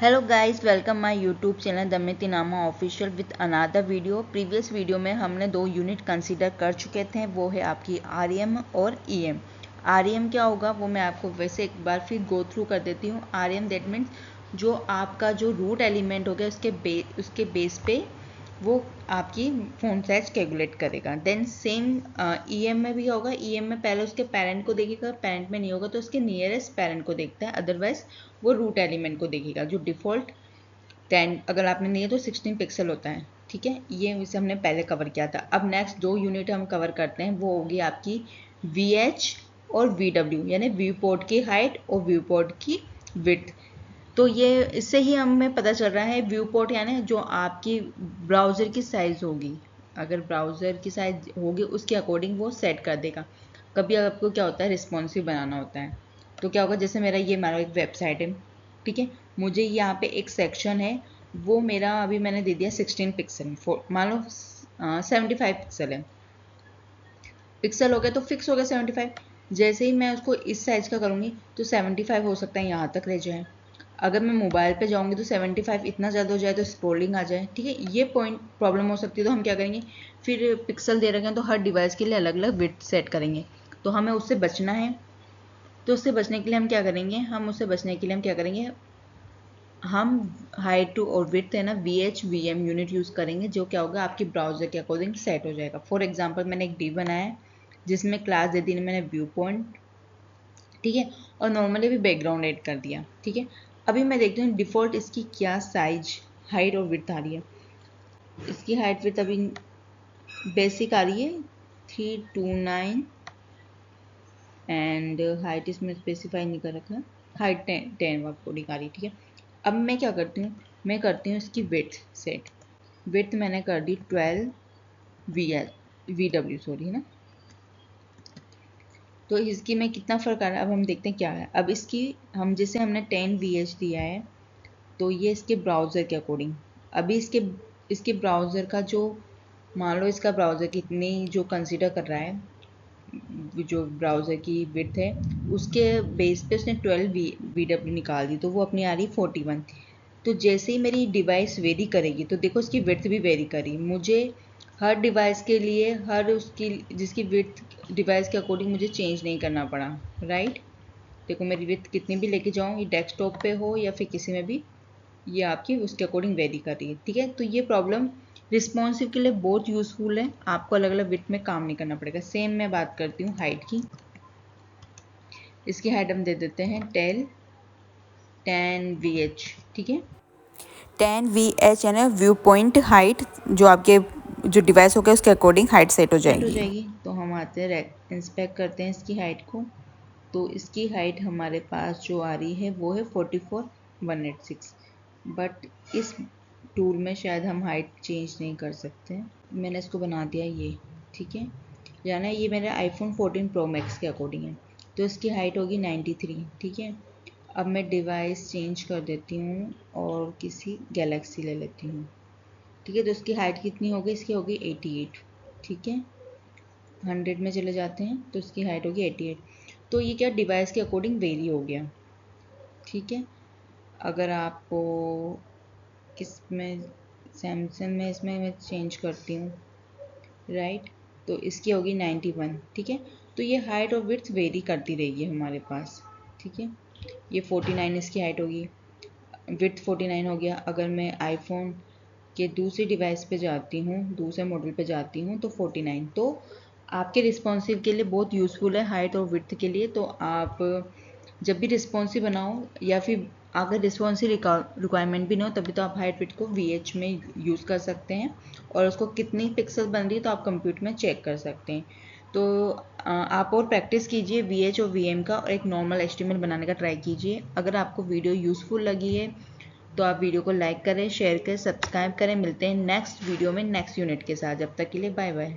Hello guys, welcome my YouTube channel Damayanti Nama official with another video. Previous video में हमने दो unit consider कर चुके थे, वो है आपकी आरईएम और ईएम। आरईएम क्या होगा वो मैं आपको वैसे एक बार फिर गो थ्रू कर देती हूँ। आरईएम दैट मीन्स जो आपका जो रूट एलिमेंट हो गया उसके बेस पे वो आपकी फ़ोन साइज कैलकुलेट करेगा। देन सेम ईएम में भी होगा। ईएम में पहले उसके पेरेंट को देखेगा, पेरेंट में नहीं होगा तो उसके नियरेस्ट पेरेंट को देखता है, अदरवाइज वो रूट एलिमेंट को देखेगा। जो डिफ़ॉल्ट 10 अगर आपने नहीं है तो 16 पिक्सल होता है, ठीक है। ये इसे हमने पहले कवर किया था। अब नेक्स्ट दो यूनिट हम कवर करते हैं, वो होगी आपकी VH और VW, यानी व्यू पोर्ट की हाइट और व्यू पोर्ट की विड्थ। तो ये इससे ही हमें पता चल रहा है व्यू पोर्ट यानी जो आपकी ब्राउज़र की साइज़ होगी, अगर ब्राउज़र की साइज़ होगी उसके अकॉर्डिंग वो सेट कर देगा। कभी आपको क्या होता है, रिस्पॉन्सिव बनाना होता है तो क्या होगा, जैसे मेरा ये मानो एक वेबसाइट है, ठीक है। मुझे यहाँ पे एक सेक्शन है, वो मेरा अभी मैंने दे दिया 16 पिक्सल, मान लो 75 पिक्सल है। पिक्सल हो गया तो फिक्स हो गया 75। जैसे ही मैं उसको इस साइज़ का करूँगी तो 75 हो सकता है यहाँ तक रह जाए। अगर मैं मोबाइल पे जाऊँगी तो 75 इतना ज़्यादा हो जाए तो स्क्रॉलिंग आ जाए, ठीक है। ये पॉइंट प्रॉब्लम हो सकती है। तो हम क्या करेंगे, फिर पिक्सल दे रखे हैं तो हर डिवाइस के लिए अलग अलग विड्थ सेट करेंगे। तो हमें उससे बचना है। तो उससे बचने के लिए हम क्या करेंगे, हम हाइट और विड्थ है ना, VH VM यूनिट यूज़ करेंगे, जो क्या होगा आपकी ब्राउज़र के अकॉर्डिंग सेट हो जाएगा। फॉर एग्जांपल मैंने एक डी बनाया है जिसमें क्लास दे दी मैंने व्यू पॉइंट, ठीक है, और नॉर्मली भी बैकग्राउंड ऐड कर दिया, ठीक है। अभी मैं देखती हूँ डिफ़ॉल्ट इसकी क्या साइज हाइट और विड्थ आ रही है। इसकी हाइट विड्थ अभी बेसिक आ रही है 329 एंड हाइट इसमें स्पेसिफाई नहीं कर रखा, हाइट 10 अकॉर्डिंग आ रही, ठीक है। अब मैं क्या करती हूँ, मैं करती हूँ इसकी विड्थ सेट। विड्थ मैंने कर दी 12 VW सॉरी, है ना। तो इसकी में कितना फ़र्क आ रहा है अब हम देखते हैं क्या है। अब इसकी हम जैसे हमने 10 VH दिया है तो ये इसके ब्राउज़र के अकॉर्डिंग, अभी इसके ब्राउज़र का जो, मान लो इसका ब्राउज़र कितनी जो कंसिडर कर रहा है, जो ब्राउज़र की विड्थ है उसके बेस पे उसने 12 VW निकाल दी, तो वो अपनी आ रही 41। तो जैसे ही मेरी डिवाइस वेरी करेगी तो देखो इसकी विड्थ भी वेरी करी। मुझे हर डिवाइस के लिए हर उसकी जिसकी विड्थ डिवाइस के अकॉर्डिंग मुझे चेंज नहीं करना पड़ा, राइट। देखो मेरी विड्थ कितनी भी लेके जाऊँ, ये डेस्कटॉप पे हो या फिर किसी में भी, ये आपकी उसके अकॉर्डिंग वेरी कर रही है, ठीक है। तो ये प्रॉब्लम रिस्पॉन्सिव के लिए बहुत यूज़फुल है, आपको अलग अलग विड्थ में काम नहीं करना पड़ेगा। सेम मैं बात करती हूँ हाइट की। इसकी हाइट हम दे देते हैं 10 VH, ठीक है। 10 VH यानी व्यू पॉइंट हाइट, जो आपके जो डिवाइस होगा उसके अकॉर्डिंग हाइट सेट हो जाएगी। तो हम आते हैं इंस्पेक्ट करते हैं इसकी हाइट को। तो इसकी हाइट हमारे पास जो आ रही है वो है 44,186, बट इस टूल में शायद हम हाइट चेंज नहीं कर सकते। मैंने इसको बना दिया ये, ठीक है। यानी ये मेरे आईफोन 14 प्रो मैक्स के अकॉर्डिंग है, तो इसकी हाइट होगी 93, ठीक है। अब मैं डिवाइस चेंज कर देती हूँ और किसी गैलेक्सी ले लेती हूँ, ठीक है। तो इसकी हाइट कितनी होगी, इसकी होगी 88, ठीक है। 100 में चले जाते हैं तो इसकी हाइट होगी 88। तो ये क्या डिवाइस के अकॉर्डिंग वेरी हो गया, ठीक है। अगर आपको किस में, सैमसंग में इसमें मैं चेंज करती हूँ, राइट, तो इसकी होगी 91, ठीक है। तो ये हाइट और विड्थ वेरी करती रहेगी हमारे पास, ठीक है। ये 49 इसकी हाइट होगी, विड्थ 49 हो गया। अगर मैं आईफोन के दूसरी डिवाइस पे जाती हूँ, दूसरे मॉडल पे जाती हूँ तो 49। तो आपके रिस्पॉन्सिव के लिए बहुत यूज़फुल है हाइट और विड्थ के लिए। तो आप जब भी रिस्पॉन्सिव बनाओ या फिर अगर रिस्पॉन्सिव रिक्वायरमेंट भी ना हो तभी तो आप हाइट विड्थ को VH में यूज़ कर सकते हैं, और उसको कितनी पिक्सल बन रही है तो आप कंप्यूटर में चेक कर सकते हैं। तो आप और प्रैक्टिस कीजिए VH और VM का, और एक नॉर्मल HTML बनाने का ट्राई कीजिए। अगर आपको वीडियो यूज़फुल लगी है तो आप वीडियो को लाइक करें, शेयर करें, सब्सक्राइब करें। मिलते हैं नेक्स्ट वीडियो में नेक्स्ट यूनिट के साथ। जब तक के लिए बाय बाय।